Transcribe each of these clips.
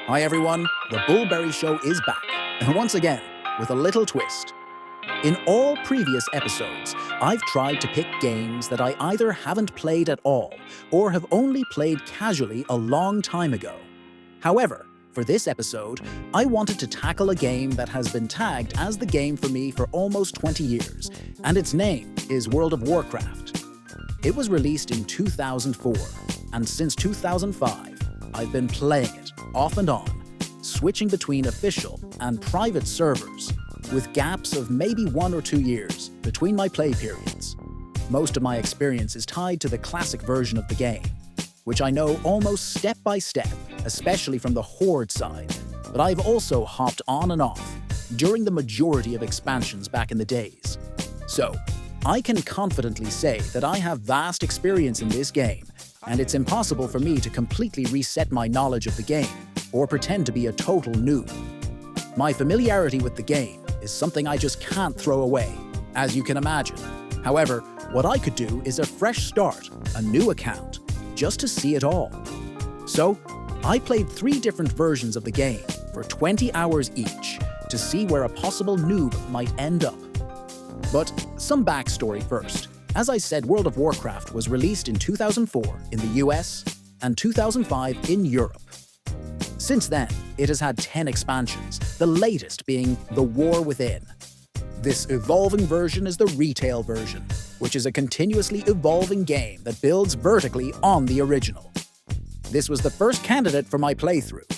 Hi everyone, the Bullberry Show is back, and once again, with a little twist. In all previous episodes, I've tried to pick games that I either haven't played at all or have only played casually a long time ago. However, for this episode, I wanted to tackle a game that has been tagged as the game for me for almost 20 years, and its name is World of Warcraft. It was released in 2004, and since 2005, I've been playing it off and on, switching between official and private servers, with gaps of maybe 1 or 2 years between my play periods. Most of my experience is tied to the classic version of the game, which I know almost step by step, especially from the Horde side, but I've also hopped on and off during the majority of expansions back in the days. So, I can confidently say that I have vast experience in this game, and it's impossible for me to completely reset my knowledge of the game or pretend to be a total noob. My familiarity with the game is something I just can't throw away, as you can imagine. However, what I could do is a fresh start, a new account, just to see it all. So, I played 3 different versions of the game for 20 hours each to see where a possible noob might end up. But some backstory first. As I said, World of Warcraft was released in 2004 in the US and 2005 in Europe. Since then, it has had 10 expansions, the latest being The War Within. This evolving version is the retail version, which is a continuously evolving game that builds vertically on the original. This was the first candidate for my playthrough.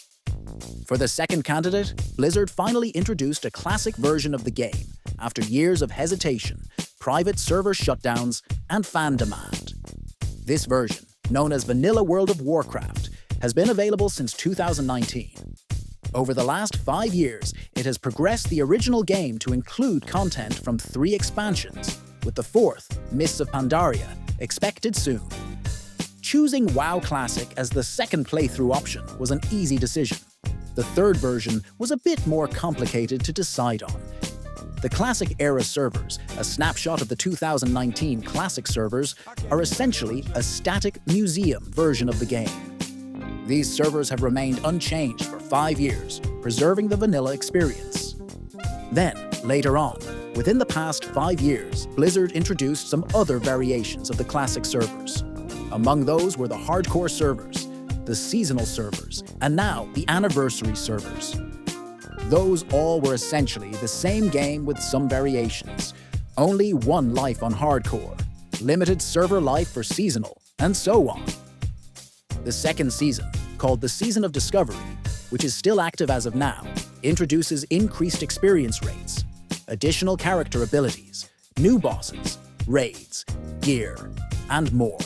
For the second candidate, Blizzard finally introduced a classic version of the game after years of hesitation, private server shutdowns, and fan demand. This version, known as Vanilla World of Warcraft, has been available since 2019. Over the last 5 years, it has progressed the original game to include content from 3 expansions, with the 4th, Mists of Pandaria, expected soon. Choosing WoW Classic as the second playthrough option was an easy decision. The third version was a bit more complicated to decide on. The Classic era servers, a snapshot of the 2019 Classic servers, are essentially a static museum version of the game. These servers have remained unchanged for 5 years, preserving the vanilla experience. Then, later on, within the past 5 years, Blizzard introduced some other variations of the Classic servers. Among those were the hardcore servers, the seasonal servers, and now the anniversary servers. Those all were essentially the same game with some variations. Only 1 life on hardcore, limited server life for seasonal, and so on. The second season, called the Season of Discovery, which is still active as of now, introduces increased experience rates, additional character abilities, new bosses, raids, gear, and more.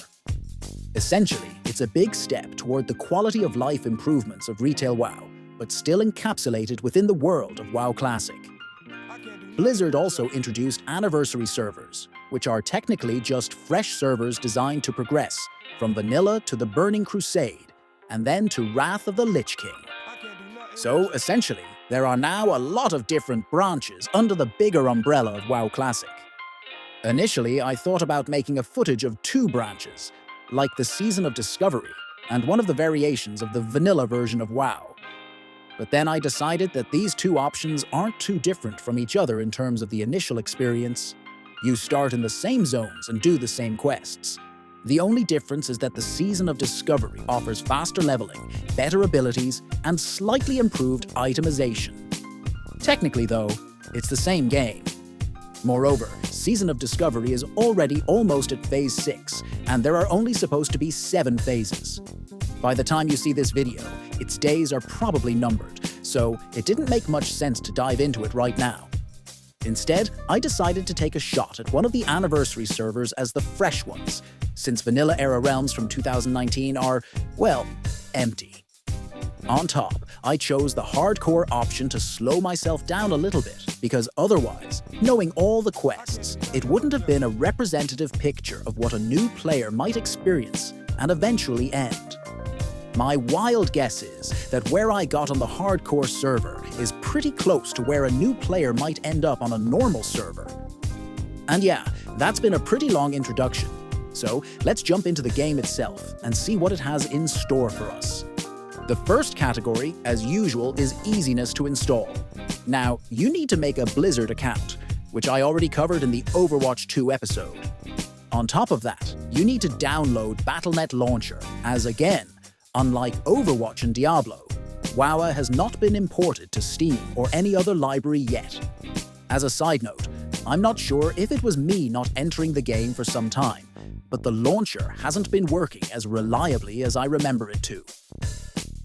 Essentially, it's a big step toward the quality of life improvements of retail WoW, but still encapsulated within the world of WoW Classic. Blizzard also introduced anniversary servers, which are technically just fresh servers designed to progress from vanilla to the Burning Crusade, and then to Wrath of the Lich King. So, essentially, there are now a lot of different branches under the bigger umbrella of WoW Classic. Initially, I thought about making a footage of 2 branches, like the Season of Discovery and one of the variations of the vanilla version of WoW. But then I decided that these 2 options aren't too different from each other in terms of the initial experience. You start in the same zones and do the same quests. The only difference is that the Season of Discovery offers faster leveling, better abilities, and slightly improved itemization. Technically, though, it's the same game. Moreover, Season of Discovery is already almost at Phase 6, and there are only supposed to be 7 phases. By the time you see this video, its days are probably numbered, so it didn't make much sense to dive into it right now. Instead, I decided to take a shot at one of the anniversary servers as the fresh ones, since vanilla-era realms from 2019 are, well, empty. On top, I chose the hardcore option to slow myself down a little bit, because otherwise, knowing all the quests, it wouldn't have been a representative picture of what a new player might experience and eventually end. My wild guess is that where I got on the hardcore server is pretty close to where a new player might end up on a normal server. And yeah, that's been a pretty long introduction, so let's jump into the game itself and see what it has in store for us. The first category, as usual, is easiness to install. Now, you need to make a Blizzard account, which I already covered in the Overwatch 2 episode. On top of that, you need to download Battle.net Launcher, as again, unlike Overwatch and Diablo, WoW has not been imported to Steam or any other library yet. As a side note, I'm not sure if it was me not entering the game for some time, but the launcher hasn't been working as reliably as I remember it to.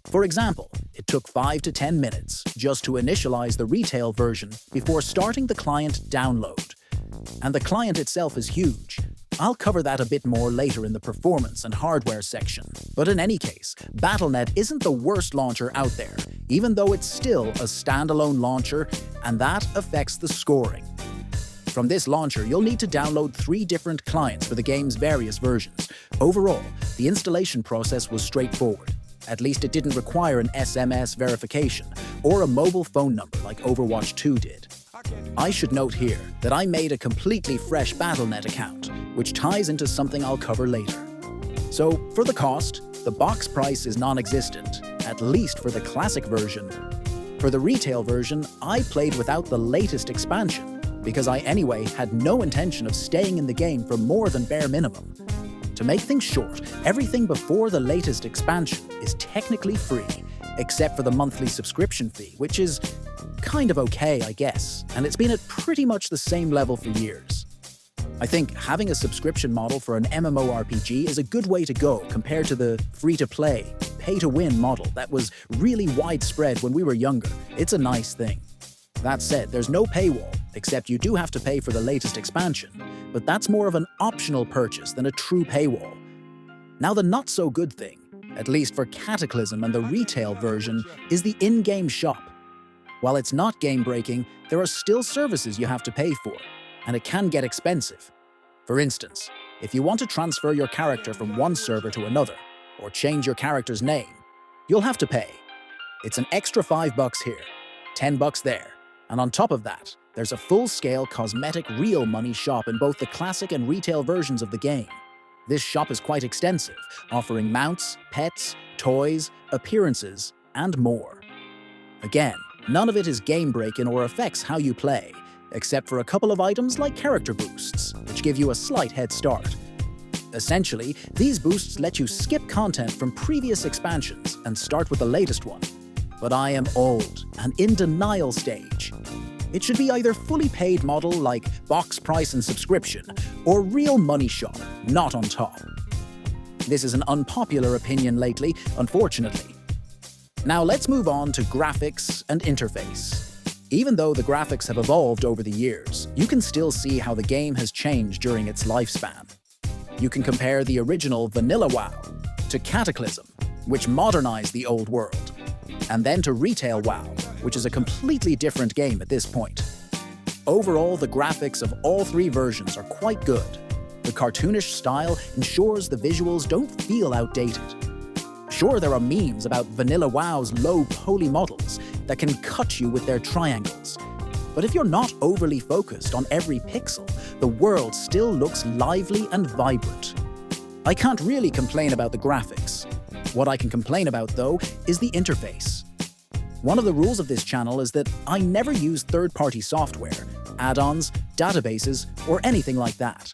For example, it took 5 to 10 minutes just to initialize the retail version before starting the client download. And the client itself is huge. I'll cover that a bit more later in the performance and hardware section. But in any case, Battle.net isn't the worst launcher out there, even though it's still a standalone launcher, and that affects the scoring. From this launcher, you'll need to download 3 different clients for the game's various versions. Overall, the installation process was straightforward. At least it didn't require an SMS verification or a mobile phone number like Overwatch 2 did. I should note here that I made a completely fresh Battle.net account, which ties into something I'll cover later. So, for the cost, the box price is non-existent, at least for the classic version. For the retail version, I played without the latest expansion, because I anyway had no intention of staying in the game for more than bare minimum. To make things short, everything before the latest expansion is technically free, except for the monthly subscription fee, which is kind of okay, I guess, and it's been at pretty much the same level for years. I think having a subscription model for an MMORPG is a good way to go compared to the free-to-play, pay-to-win model that was really widespread when we were younger. It's a nice thing. That said, there's no paywall, except you do have to pay for the latest expansion, but that's more of an optional purchase than a true paywall. Now, the not-so-good thing, at least for Cataclysm and the retail version, is the in-game shop. While it's not game-breaking, there are still services you have to pay for, and it can get expensive. For instance, if you want to transfer your character from one server to another, or change your character's name, you'll have to pay. It's an extra $5 here, $10 there, and on top of that, there's a full-scale cosmetic real money shop in both the classic and retail versions of the game. This shop is quite extensive, offering mounts, pets, toys, appearances, and more. Again, none of it is game-breaking or affects how you play, except for a couple of items like character boosts, which give you a slight head start. Essentially, these boosts let you skip content from previous expansions and start with the latest one. But I am old and in denial stage. It should be either fully paid model like box price and subscription, or real money shop, not on top. This is an unpopular opinion lately, unfortunately. Now let's move on to graphics and interface. Even though the graphics have evolved over the years, you can still see how the game has changed during its lifespan. You can compare the original vanilla WoW to Cataclysm, which modernized the old world, and then to retail WoW, which is a completely different game at this point. Overall, the graphics of all 3 versions are quite good. The cartoonish style ensures the visuals don't feel outdated. Sure, there are memes about vanilla WoW's low poly models that can cut you with their triangles. But if you're not overly focused on every pixel, the world still looks lively and vibrant. I can't really complain about the graphics. What I can complain about, though, is the interface. One of the rules of this channel is that I never use third-party software, add-ons, databases, or anything like that.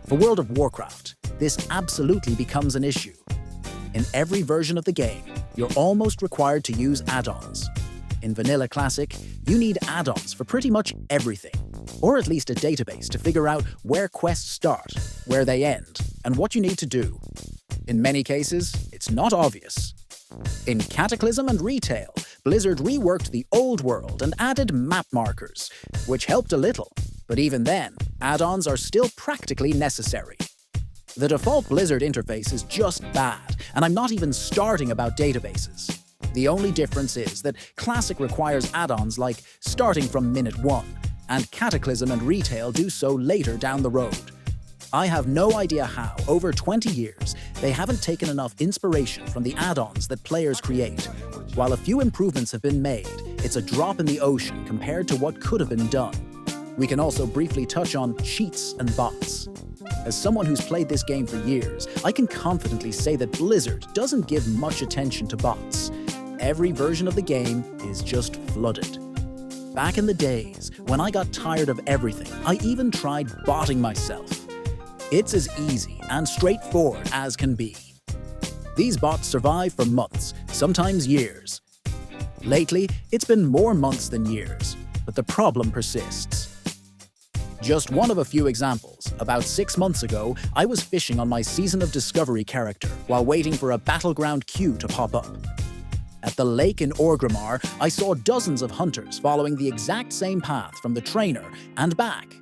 For World of Warcraft, this absolutely becomes an issue. In every version of the game, you're almost required to use add-ons. In Vanilla Classic, you need add-ons for pretty much everything, or at least a database to figure out where quests start, where they end, and what you need to do. In many cases, it's not obvious. In Cataclysm and Retail, Blizzard reworked the old world and added map markers, which helped a little, but even then, add-ons are still practically necessary. The default Blizzard interface is just bad, and I'm not even starting about databases. The only difference is that Classic requires add-ons like starting from minute 1, and Cataclysm and Retail do so later down the road. I have no idea how, over 20 years, they haven't taken enough inspiration from the add-ons that players create. While a few improvements have been made, it's a drop in the ocean compared to what could have been done. We can also briefly touch on cheats and bots. As someone who's played this game for years, I can confidently say that Blizzard doesn't give much attention to bots. Every version of the game is just flooded. Back in the days, when I got tired of everything, I even tried botting myself. It's as easy and straightforward as can be. These bots survive for months, sometimes years. Lately, it's been more months than years, but the problem persists. Just one of a few examples, about 6 months ago, I was fishing on my Season of Discovery character while waiting for a battleground queue to pop up. At the lake in Orgrimmar, I saw dozens of hunters following the exact same path from the trainer and back.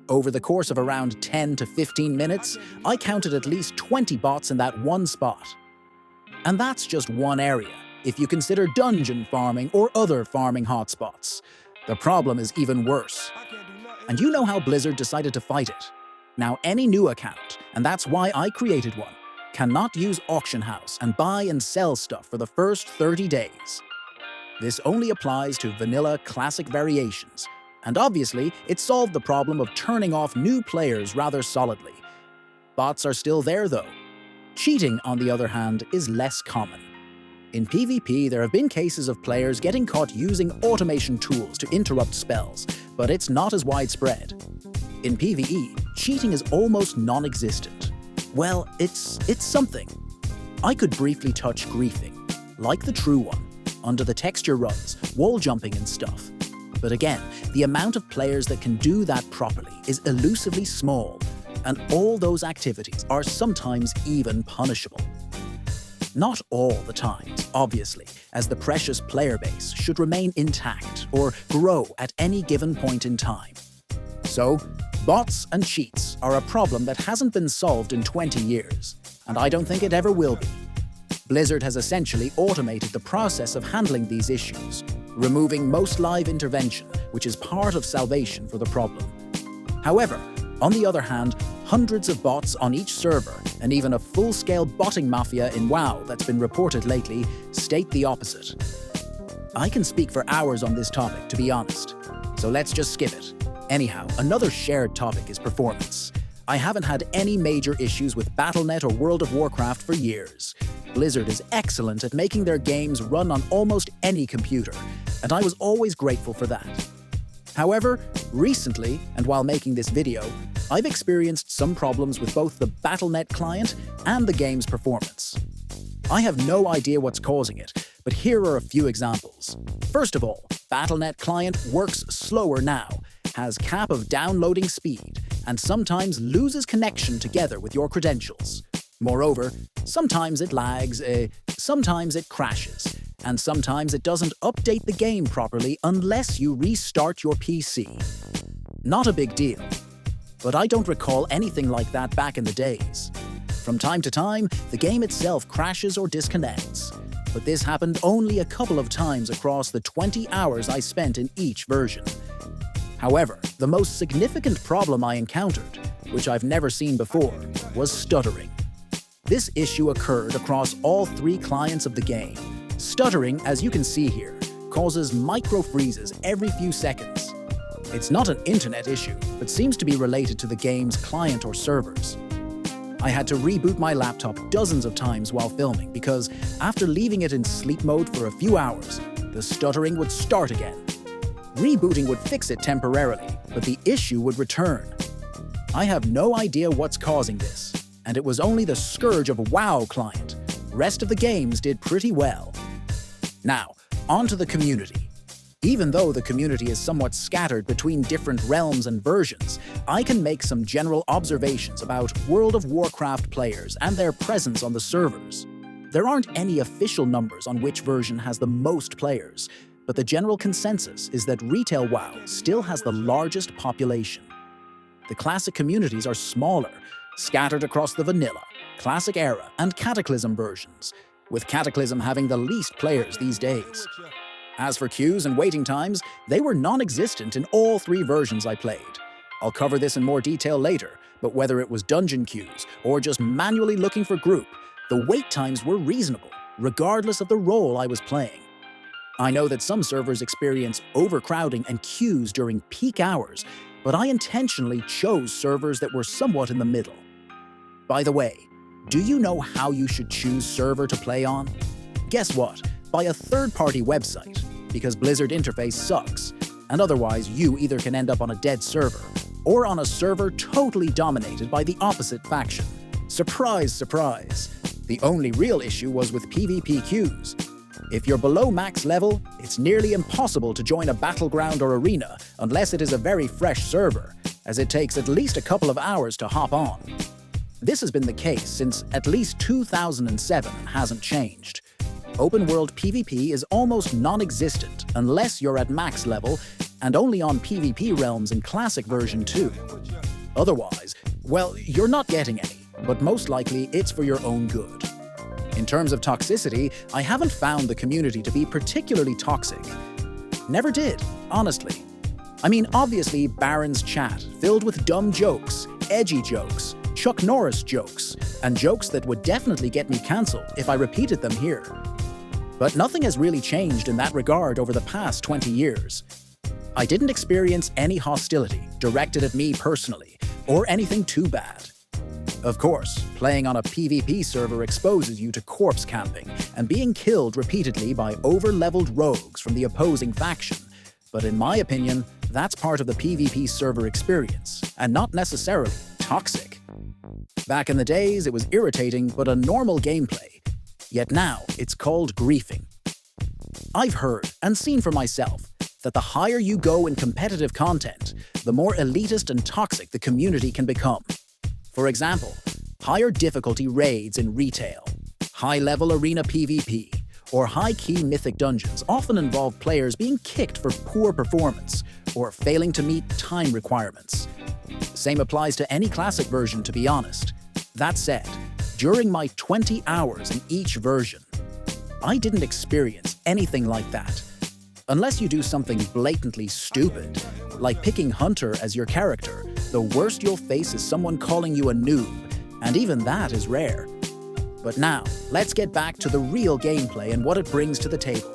Over the course of around 10 to 15 minutes, I counted at least 20 bots in that one spot. And that's just one area, if you consider dungeon farming or other farming hotspots. The problem is even worse. And you know how Blizzard decided to fight it? Now any new account, and that's why I created one, cannot use Auction House and buy and sell stuff for the first 30 days. This only applies to vanilla classic variations, and obviously it solved the problem of turning off new players rather solidly. Bots are still there though. Cheating, on the other hand, is less common. In PvP, there have been cases of players getting caught using automation tools to interrupt spells, but it's not as widespread. In PvE, cheating is almost non-existent. Well, it's something. I could briefly touch griefing, like the true one, under the texture runs, wall jumping and stuff. But again, the amount of players that can do that properly is elusively small, and all those activities are sometimes even punishable. Not all the times, obviously, as the precious player base should remain intact or grow at any given point in time. So, bots and cheats are a problem that hasn't been solved in 20 years, and I don't think it ever will be. Blizzard has essentially automated the process of handling these issues, removing most live intervention, which is part of salvation for the problem. However, on the other hand, hundreds of bots on each server, and even a full-scale botting mafia in WoW that's been reported lately, state the opposite. I can speak for hours on this topic, to be honest, so let's just skip it. Anyhow, another shared topic is performance. I haven't had any major issues with Battle.net or World of Warcraft for years. Blizzard is excellent at making their games run on almost any computer, and I was always grateful for that. However, recently, and while making this video, I've experienced some problems with both the Battle.net client and the game's performance. I have no idea what's causing it, but here are a few examples. First of all, Battle.net client works slower now, has cap of downloading speed, and sometimes loses connection together with your credentials. Moreover, sometimes it lags, sometimes it crashes, and sometimes it doesn't update the game properly unless you restart your PC. Not a big deal, but I don't recall anything like that back in the days. From time to time, the game itself crashes or disconnects, but this happened only a couple of times across the 20 hours I spent in each version. However, the most significant problem I encountered, which I've never seen before, was stuttering. This issue occurred across all 3 clients of the game. Stuttering, as you can see here, causes micro-freezes every few seconds. It's not an internet issue, but seems to be related to the game's client or servers. I had to reboot my laptop dozens of times while filming because, after leaving it in sleep mode for a few hours, the stuttering would start again. Rebooting would fix it temporarily, but the issue would return. I have no idea what's causing this, and it was only the scourge of WoW client. Rest of the games did pretty well. Now, on to the community. Even though the community is somewhat scattered between different realms and versions, I can make some general observations about World of Warcraft players and their presence on the servers. There aren't any official numbers on which version has the most players, but the general consensus is that retail WoW still has the largest population. The classic communities are smaller, scattered across the vanilla, classic era, and Cataclysm versions, with Cataclysm having the least players these days. As for queues and waiting times, they were non-existent in all 3 versions I played. I'll cover this in more detail later, but whether it was dungeon queues or just manually looking for group, the wait times were reasonable, regardless of the role I was playing. I know that some servers experience overcrowding and queues during peak hours, but I intentionally chose servers that were somewhat in the middle. By the way, do you know how you should choose server to play on? Guess what? By a third-party website, because Blizzard interface sucks, and otherwise you either can end up on a dead server, or on a server totally dominated by the opposite faction. Surprise, surprise! The only real issue was with PvP queues. If you're below max level, it's nearly impossible to join a battleground or arena unless it is a very fresh server, as it takes at least a couple of hours to hop on. This has been the case since at least 2007 and hasn't changed. Open-world PvP is almost non-existent unless you're at max level, and only on PvP realms in Classic version 2. Otherwise, well, you're not getting any, but most likely it's for your own good. In terms of toxicity, I haven't found the community to be particularly toxic. Never did, honestly. I mean, obviously Baron's chat, filled with dumb jokes, edgy jokes, Chuck Norris jokes, and jokes that would definitely get me cancelled if I repeated them here. But nothing has really changed in that regard over the past 20 years. I didn't experience any hostility directed at me personally, or anything too bad. Of course, playing on a PvP server exposes you to corpse camping and being killed repeatedly by over-leveled rogues from the opposing faction, but in my opinion, that's part of the PvP server experience, and not necessarily toxic. Back in the days, it was irritating but a normal gameplay, yet now it's called griefing. I've heard and seen for myself that the higher you go in competitive content, the more elitist and toxic the community can become. For example, higher difficulty raids in retail, high-level arena PvP, or high-key mythic dungeons often involve players being kicked for poor performance or failing to meet time requirements. Same applies to any Classic version, to be honest. That said, during my 20 hours in each version, I didn't experience anything like that. Unless you do something blatantly stupid, like picking Hunter as your character, the worst you'll face is someone calling you a noob, and even that is rare. But now, let's get back to the real gameplay and what it brings to the table.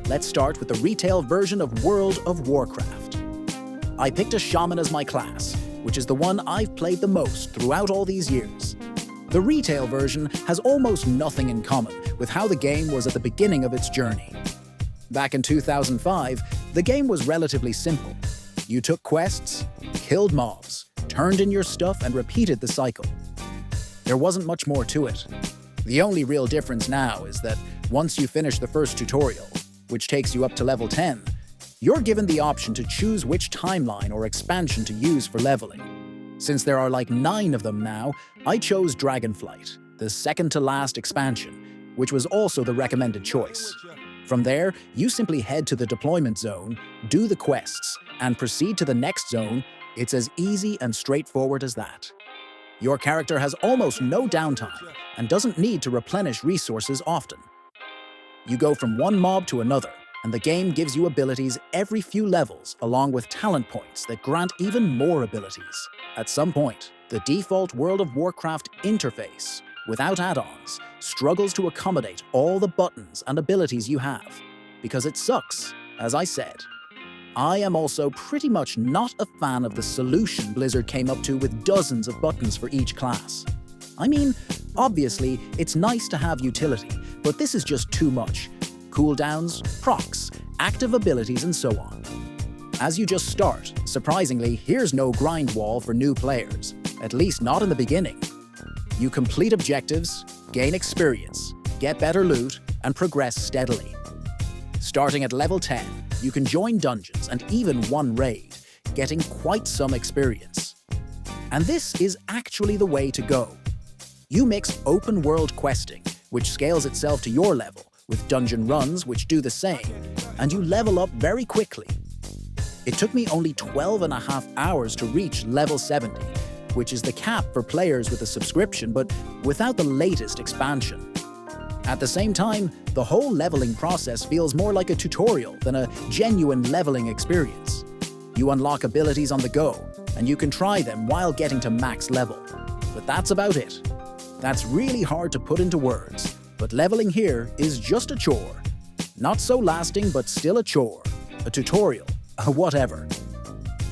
Let's start with the retail version of World of Warcraft. I picked a shaman as my class, which is the one I've played the most throughout all these years. The retail version has almost nothing in common with how the game was at the beginning of its journey. Back in 2005, the game was relatively simple. You took quests, killed mobs, turned in your stuff, and repeated the cycle. There wasn't much more to it. The only real difference now is that once you finish the first tutorial, which takes you up to level 10, you're given the option to choose which timeline or expansion to use for leveling. Since there are like 9 of them now, I chose Dragonflight, the second-to-last expansion, which was also the recommended choice. From there, you simply head to the deployment zone, do the quests, and proceed to the next zone. It's as easy and straightforward as that. Your character has almost no downtime and doesn't need to replenish resources often. You go from one mob to another, and the game gives you abilities every few levels along with talent points that grant even more abilities. At some point, the default World of Warcraft interface, without add-ons, struggles to accommodate all the buttons and abilities you have, because it sucks, as I said. I am also pretty much not a fan of the solution Blizzard came up to with dozens of buttons for each class. I mean, obviously, it's nice to have utility, but this is just too much. Cooldowns, procs, active abilities, and so on. As you just start, surprisingly, here's no grind wall for new players, at least not in the beginning. You complete objectives, gain experience, get better loot, and progress steadily. Starting at level 10, you can join dungeons and even one raid, getting quite some experience. And this is actually the way to go. You mix open-world questing, which scales itself to your level, with dungeon runs, which do the same, and you level up very quickly. It took me only 12.5 hours to reach level 70, which is the cap for players with a subscription, but without the latest expansion. At the same time, the whole leveling process feels more like a tutorial than a genuine leveling experience. You unlock abilities on the go, and you can try them while getting to max level. But that's about it. That's really hard to put into words, but leveling here is just a chore. Not so lasting, but still a chore, a tutorial, a whatever.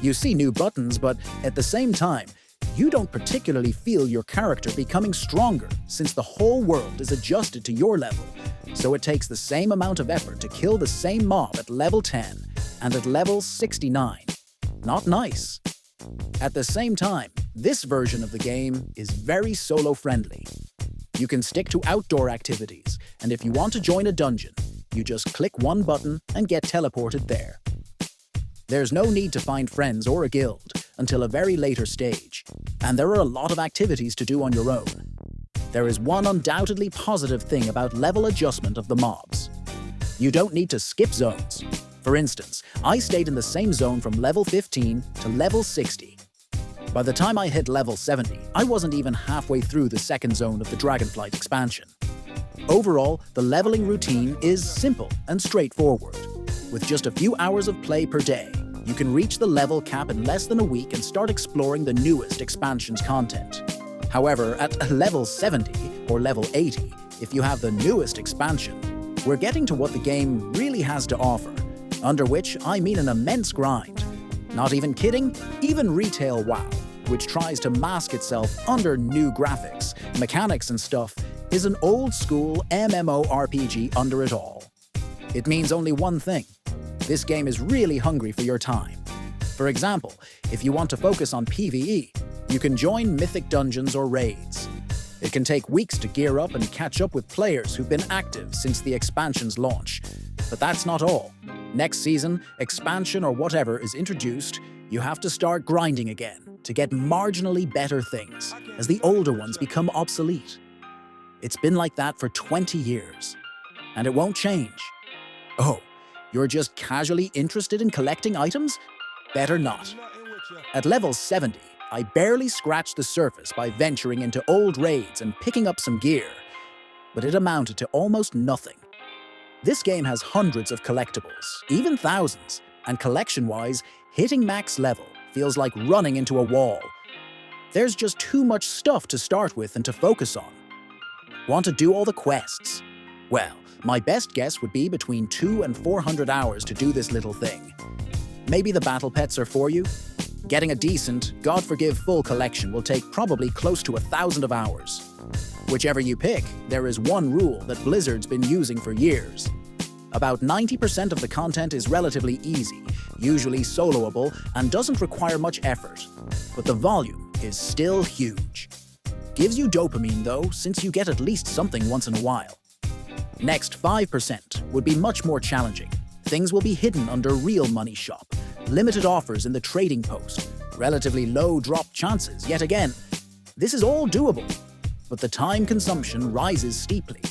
You see new buttons, but at the same time, you don't particularly feel your character becoming stronger since the whole world is adjusted to your level, so it takes the same amount of effort to kill the same mob at level 10 and at level 69. Not nice. At the same time, this version of the game is very solo-friendly. You can stick to outdoor activities, and if you want to join a dungeon, you just click one button and get teleported there. There's no need to find friends or a guild until a very later stage, and there are a lot of activities to do on your own. There is one undoubtedly positive thing about level adjustment of the mobs. You don't need to skip zones. For instance, I stayed in the same zone from level 15 to level 60. By the time I hit level 70, I wasn't even halfway through the second zone of the Dragonflight expansion. Overall, the leveling routine is simple and straightforward. With just a few hours of play per day, you can reach the level cap in less than a week and start exploring the newest expansion's content. However, at level 70 or level 80, if you have the newest expansion, we're getting to what the game really has to offer, under which I mean an immense grind. Not even kidding, even retail WoW, which tries to mask itself under new graphics, mechanics and stuff, is an old-school MMORPG under it all. It means only one thing. This game is really hungry for your time. For example, if you want to focus on PvE, you can join mythic dungeons or raids. It can take weeks to gear up and catch up with players who've been active since the expansion's launch. But that's not all. Next season, expansion or whatever is introduced, you have to start grinding again to get marginally better things, as the older ones become obsolete. It's been like that for 20 years, and it won't change. Oh, you're just casually interested in collecting items? Better not. At level 70, I barely scratched the surface by venturing into old raids and picking up some gear, but it amounted to almost nothing. This game has hundreds of collectibles, even thousands, and collection-wise, hitting max level feels like running into a wall. There's just too much stuff to start with and to focus on. Want to do all the quests? Well, my best guess would be between 200 and 400 hours to do this little thing. Maybe the battle pets are for you? Getting a decent, God forgive full collection will take probably close to 1,000 of hours. Whichever you pick, there is one rule that Blizzard's been using for years. About 90% of the content is relatively easy, usually soloable, and doesn't require much effort. But the volume is still huge. Gives you dopamine though, since you get at least something once in a while. Next 5% would be much more challenging. Things will be hidden under real money shop, limited offers in the trading post, relatively low drop chances yet again. This is all doable, but the time consumption rises steeply.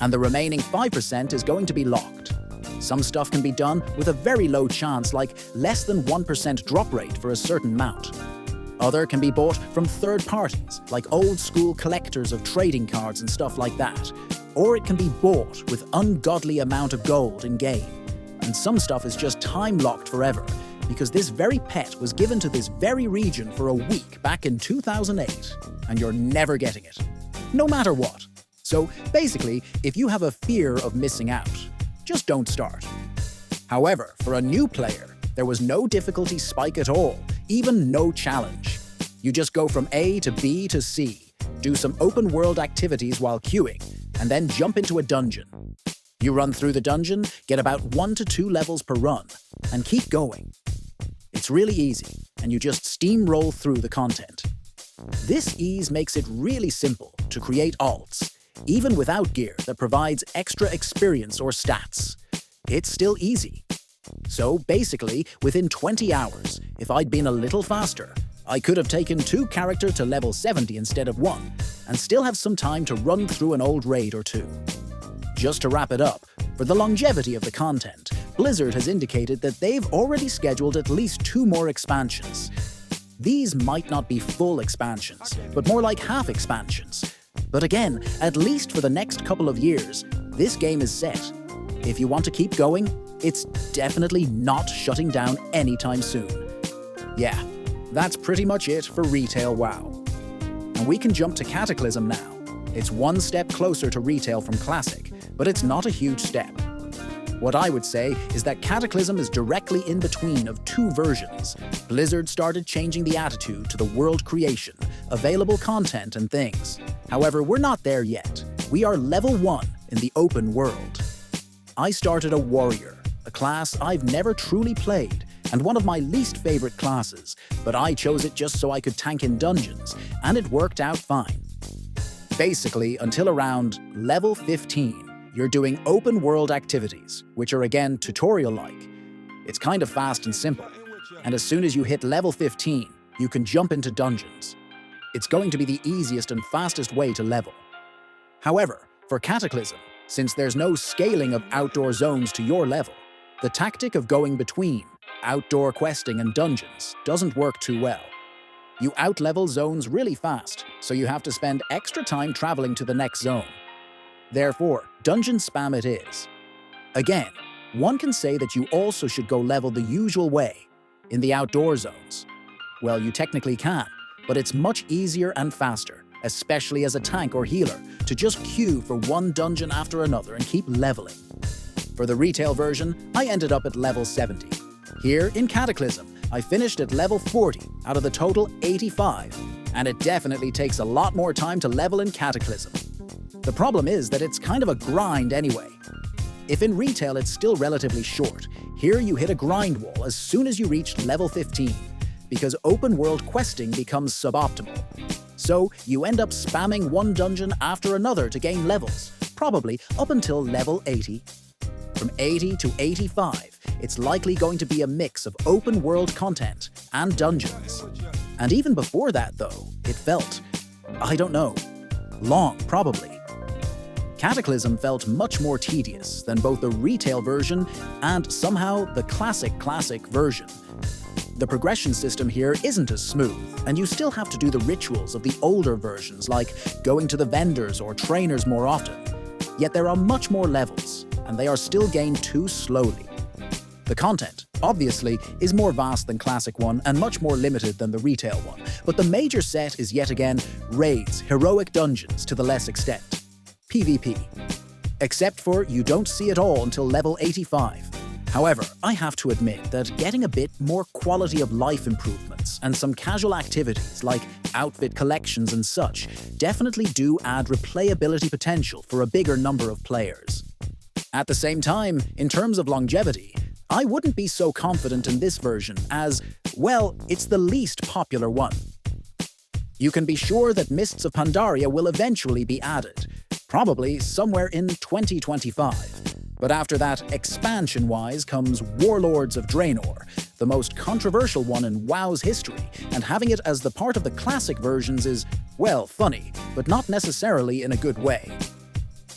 And the remaining 5% is going to be locked. Some stuff can be done with a very low chance, like less than 1% drop rate for a certain mount. Other can be bought from third parties, like old-school collectors of trading cards and stuff like that. Or it can be bought with ungodly amount of gold in-game. And some stuff is just time-locked forever, because this very pet was given to this very region for a week back in 2008, and you're never getting it. No matter what. So basically, if you have a fear of missing out, just don't start. However, for a new player, there was no difficulty spike at all, even no challenge. You just go from A to B to C, do some open-world activities while queuing, and then jump into a dungeon. You run through the dungeon, get about 1 to 2 levels per run, and keep going. It's really easy, and you just steamroll through the content. This ease makes it really simple to create alts, even without gear that provides extra experience or stats. It's still easy. So basically, within 20 hours, if I'd been a little faster, I could have taken 2 characters to level 70 instead of 1, and still have some time to run through an old raid or 2. Just to wrap it up, for the longevity of the content, Blizzard has indicated that they've already scheduled at least 2 more expansions. These might not be full expansions, but more like half expansions. But again, at least for the next couple of years, this game is set. If you want to keep going, it's definitely not shutting down anytime soon. Yeah, that's pretty much it for retail WoW. And we can jump to Cataclysm now. It's one step closer to retail from Classic, but it's not a huge step. What I would say is that Cataclysm is directly in between of two versions. Blizzard started changing the attitude to the world creation, available content and things. However, we're not there yet. We are level 1 in the open world. I started a warrior, a class I've never truly played, and one of my least favorite classes, but I chose it just so I could tank in dungeons, and it worked out fine. Basically, until around level 15, you're doing open world activities, which are again tutorial-like. It's kind of fast and simple, and as soon as you hit level 15, you can jump into dungeons. It's going to be the easiest and fastest way to level. However, for Cataclysm, since there's no scaling of outdoor zones to your level, the tactic of going between outdoor questing and dungeons doesn't work too well. You outlevel zones really fast, so you have to spend extra time traveling to the next zone. Therefore, dungeon spam it is. Again, one can say that you also should go level the usual way, in the outdoor zones. Well, you technically can, but it's much easier and faster, especially as a tank or healer, to just queue for one dungeon after another and keep leveling. For the retail version, I ended up at level 70. Here, in Cataclysm, I finished at level 40 out of the total 85, and it definitely takes a lot more time to level in Cataclysm. The problem is that it's kind of a grind anyway. If in retail it's still relatively short, here you hit a grind wall as soon as you reach level 15, because open world questing becomes suboptimal. So you end up spamming one dungeon after another to gain levels, probably up until level 80. From 80 to 85, it's likely going to be a mix of open world content and dungeons. And even before that though, it felt, I don't know, long probably. Cataclysm felt much more tedious than both the retail version and somehow the classic version. The progression system here isn't as smooth, and you still have to do the rituals of the older versions like going to the vendors or trainers more often. Yet there are much more levels, and they are still gained too slowly. The content, obviously, is more vast than Classic 1 and much more limited than the retail one, but the major set is yet again raids, heroic dungeons to the less extent. PvP. Except for you don't see it all until level 85. However, I have to admit that getting a bit more quality of life improvements and some casual activities like outfit collections and such definitely do add replayability potential for a bigger number of players. At the same time, in terms of longevity, I wouldn't be so confident in this version as, well, it's the least popular one. You can be sure that Mists of Pandaria will eventually be added, probably somewhere in 2025. But after that, expansion-wise comes Warlords of Draenor, the most controversial one in WoW's history, and having it as the part of the classic versions is, well, funny, but not necessarily in a good way.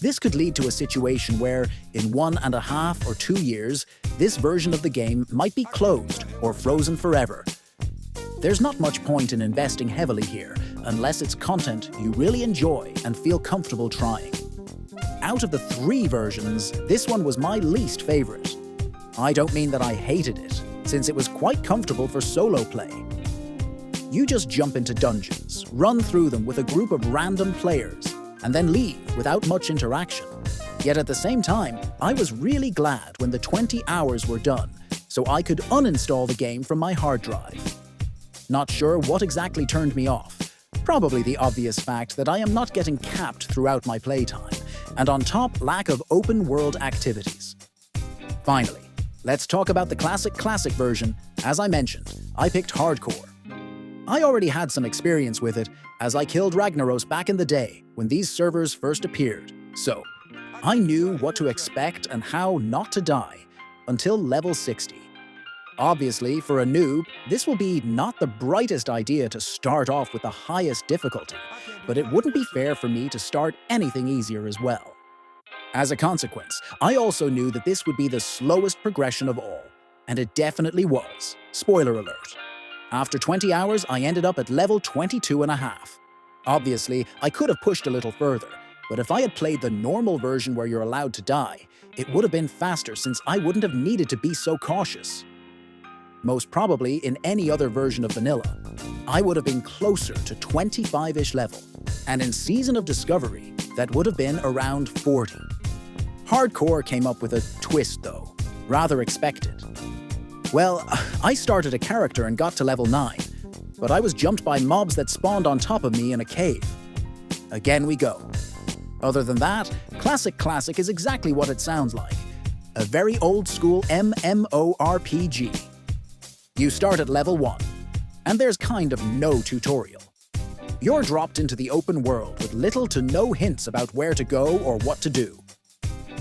This could lead to a situation where, in 1.5 or 2 years, this version of the game might be closed or frozen forever. There's not much point in investing heavily here, unless it's content you really enjoy and feel comfortable trying. Out of the 3 versions, this one was my least favorite. I don't mean that I hated it, since it was quite comfortable for solo play. You just jump into dungeons, run through them with a group of random players, and then leave without much interaction. Yet at the same time, I was really glad when the 20 hours were done, so I could uninstall the game from my hard drive. Not sure what exactly turned me off. Probably the obvious fact that I am not getting capped throughout my playtime, and on top, lack of open-world activities. Finally, let's talk about the classic version. As I mentioned, I picked Hardcore. I already had some experience with it, as I killed Ragnaros back in the day when these servers first appeared, so I knew what to expect and how not to die until level 60. Obviously, for a noob, this will be not the brightest idea to start off with the highest difficulty, but it wouldn't be fair for me to start anything easier as well. As a consequence, I also knew that this would be the slowest progression of all, and it definitely was. Spoiler alert. After 20 hours, I ended up at level 22.5. Obviously, I could have pushed a little further, but if I had played the normal version where you're allowed to die, it would have been faster since I wouldn't have needed to be so cautious. Most probably in any other version of vanilla, I would have been closer to 25-ish level, and in Season of Discovery, that would have been around 40. Hardcore came up with a twist though, rather expected. Well, I started a character and got to level 9, but I was jumped by mobs that spawned on top of me in a cave. Again we go. Other than that, Classic is exactly what it sounds like. A very old-school MMORPG. You start at level 1, and there's kind of no tutorial. You're dropped into the open world with little to no hints about where to go or what to do.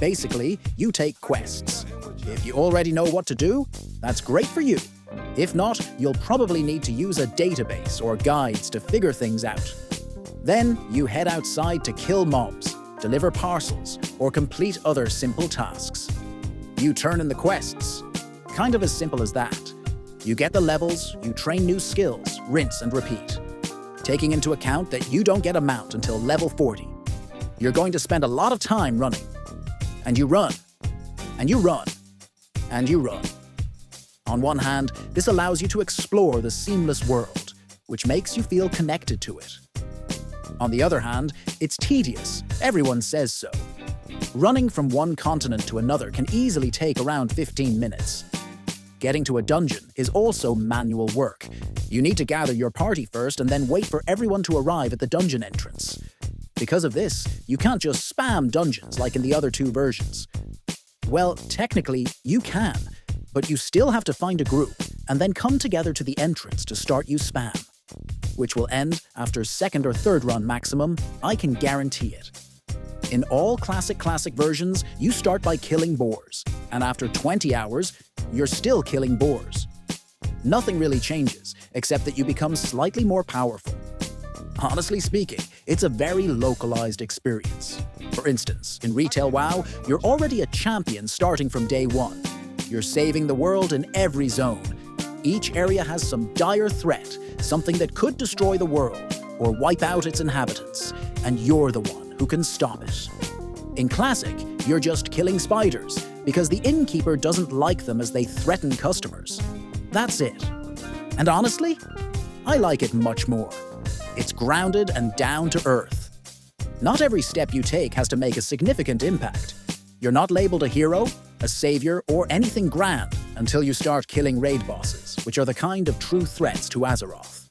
Basically, you take quests. If you already know what to do, that's great for you. If not, you'll probably need to use a database or guides to figure things out. Then you head outside to kill mobs, deliver parcels, or complete other simple tasks. You turn in the quests. Kind of as simple as that. You get the levels, you train new skills, rinse and repeat. Taking into account that you don't get a mount until level 40. You're going to spend a lot of time running. And you run. And you run. And you run. On one hand, this allows you to explore the seamless world, which makes you feel connected to it. On the other hand, it's tedious. Everyone says so. Running from one continent to another can easily take around 15 minutes. Getting to a dungeon is also manual work. You need to gather your party first and then wait for everyone to arrive at the dungeon entrance. Because of this, you can't just spam dungeons like in the other two versions. Well, technically, you can, but you still have to find a group and then come together to the entrance to start you spam. Which will end after second or third run maximum, I can guarantee it. In all classic versions, you start by killing boars, and after 20 hours, you're still killing boars. Nothing really changes, except that you become slightly more powerful. Honestly speaking, it's a very localized experience. For instance, in Retail WoW, you're already a champion starting from day 1. You're saving the world in every zone. Each area has some dire threat, something that could destroy the world or wipe out its inhabitants, and you're the one who can stop it. In Classic, you're just killing spiders because the innkeeper doesn't like them as they threaten customers. That's it. And honestly, I like it much more. It's grounded and down to earth. Not every step you take has to make a significant impact. You're not labeled a hero, a savior, or anything grand until you start killing raid bosses, which are the kind of true threats to Azeroth.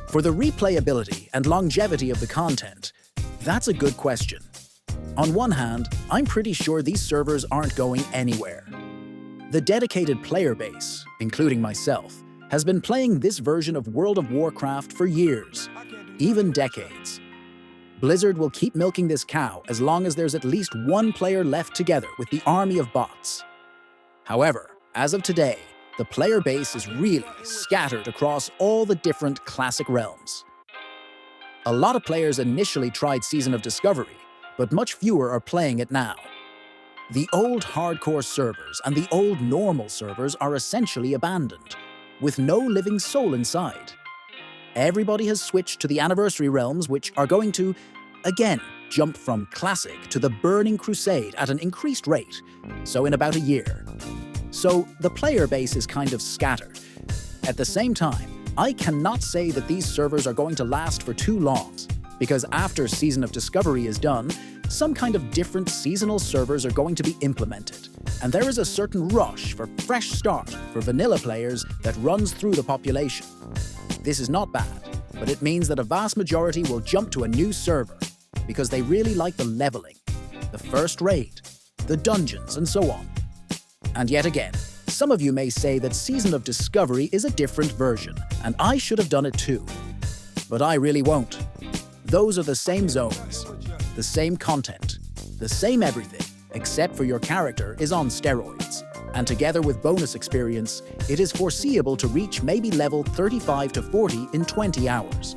For the replayability and longevity of the content, that's a good question. On one hand, I'm pretty sure these servers aren't going anywhere. The dedicated player base, including myself, has been playing this version of World of Warcraft for years, even decades. Blizzard will keep milking this cow as long as there's at least one player left together with the army of bots. However, as of today, the player base is really scattered across all the different classic realms. A lot of players initially tried Season of Discovery, but much fewer are playing it now. The old hardcore servers and the old normal servers are essentially abandoned, with no living soul inside. Everybody has switched to the Anniversary realms, which are going to, again, jump from Classic to the Burning Crusade at an increased rate, so in about a year. So the player base is kind of scattered. At the same time, I cannot say that these servers are going to last for too long, because after Season of Discovery is done, some kind of different seasonal servers are going to be implemented, and there is a certain rush for fresh start for vanilla players that runs through the population. This is not bad, but it means that a vast majority will jump to a new server, because they really like the leveling, the first raid, the dungeons, and so on. And yet again, some of you may say that Season of Discovery is a different version, and I should have done it too. But I really won't. Those are the same zones, the same content, the same everything, except for your character is on steroids. And together with bonus experience, it is foreseeable to reach maybe level 35 to 40 in 20 hours.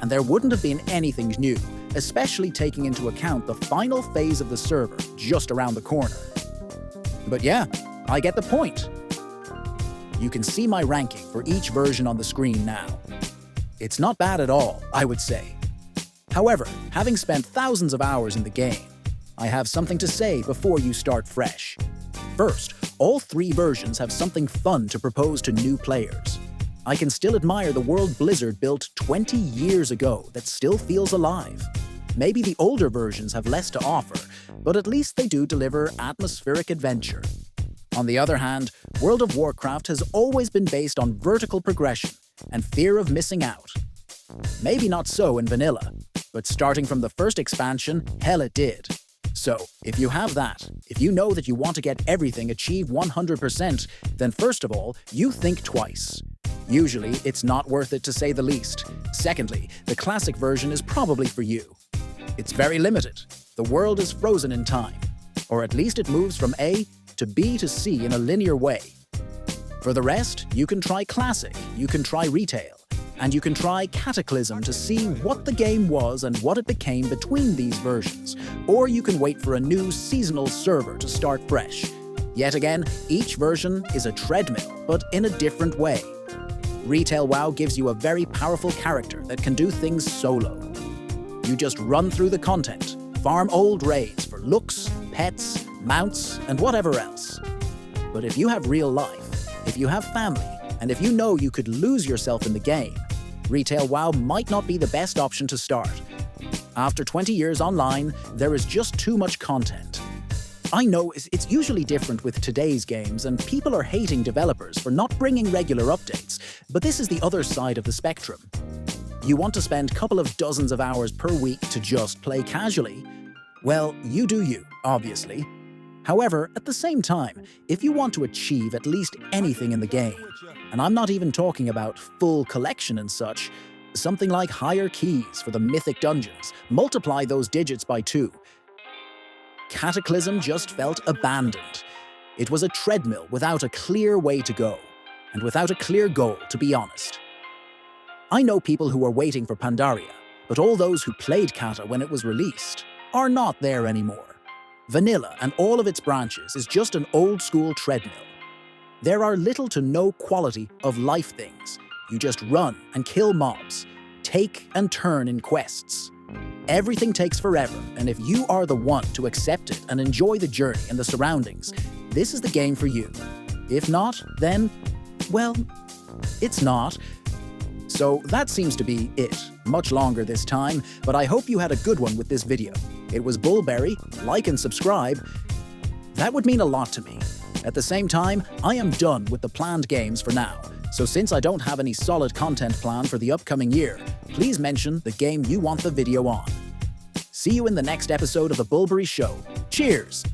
And there wouldn't have been anything new, especially taking into account the final phase of the server just around the corner. But yeah, I get the point. You can see my ranking for each version on the screen now. It's not bad at all, I would say. However, having spent thousands of hours in the game, I have something to say before you start fresh. First, all three versions have something fun to propose to new players. I can still admire the world Blizzard built 20 years ago that still feels alive. Maybe the older versions have less to offer, but at least they do deliver atmospheric adventure. On the other hand, World of Warcraft has always been based on vertical progression and fear of missing out. Maybe not so in vanilla, but starting from the first expansion, hell it did. So, if you have that, if you know that you want to get everything achieved 100%, then first of all, you think twice. Usually, it's not worth it to say the least. Secondly, the classic version is probably for you. It's very limited. The world is frozen in time, or at least it moves from A to B to C in a linear way. For the rest, you can try Classic, you can try Retail, and you can try Cataclysm to see what the game was and what it became between these versions. Or you can wait for a new seasonal server to start fresh. Yet again, each version is a treadmill, but in a different way. Retail WoW gives you a very powerful character that can do things solo. You just run through the content, farm old raids for looks, pets, mounts, and whatever else. But if you have real life, if you have family, and if you know you could lose yourself in the game, Retail WoW might not be the best option to start. After 20 years online, there is just too much content. I know it's usually different with today's games, and people are hating developers for not bringing regular updates, but this is the other side of the spectrum. You want to spend a couple of dozens of hours per week to just play casually? Well, you do you, obviously. However, at the same time, if you want to achieve at least anything in the game, and I'm not even talking about full collection and such, something like higher keys for the mythic dungeons, multiply those digits by 2. Cataclysm just felt abandoned. It was a treadmill without a clear way to go, and without a clear goal, to be honest. I know people who are waiting for Pandaria, but all those who played Cata when it was released are not there anymore. Vanilla and all of its branches is just an old-school treadmill. There are little to no quality of life things. You just run and kill mobs, take and turn in quests. Everything takes forever, and if you are the one to accept it and enjoy the journey and the surroundings, this is the game for you. If not, then, well, it's not. So that seems to be it. Much longer this time, but I hope you had a good one with this video. It was Bullberry. Like and subscribe. That would mean a lot to me. At the same time, I am done with the planned games for now. So since I don't have any solid content planned for the upcoming year, please mention the game you want the video on. See you in the next episode of the Bullberry Show. Cheers!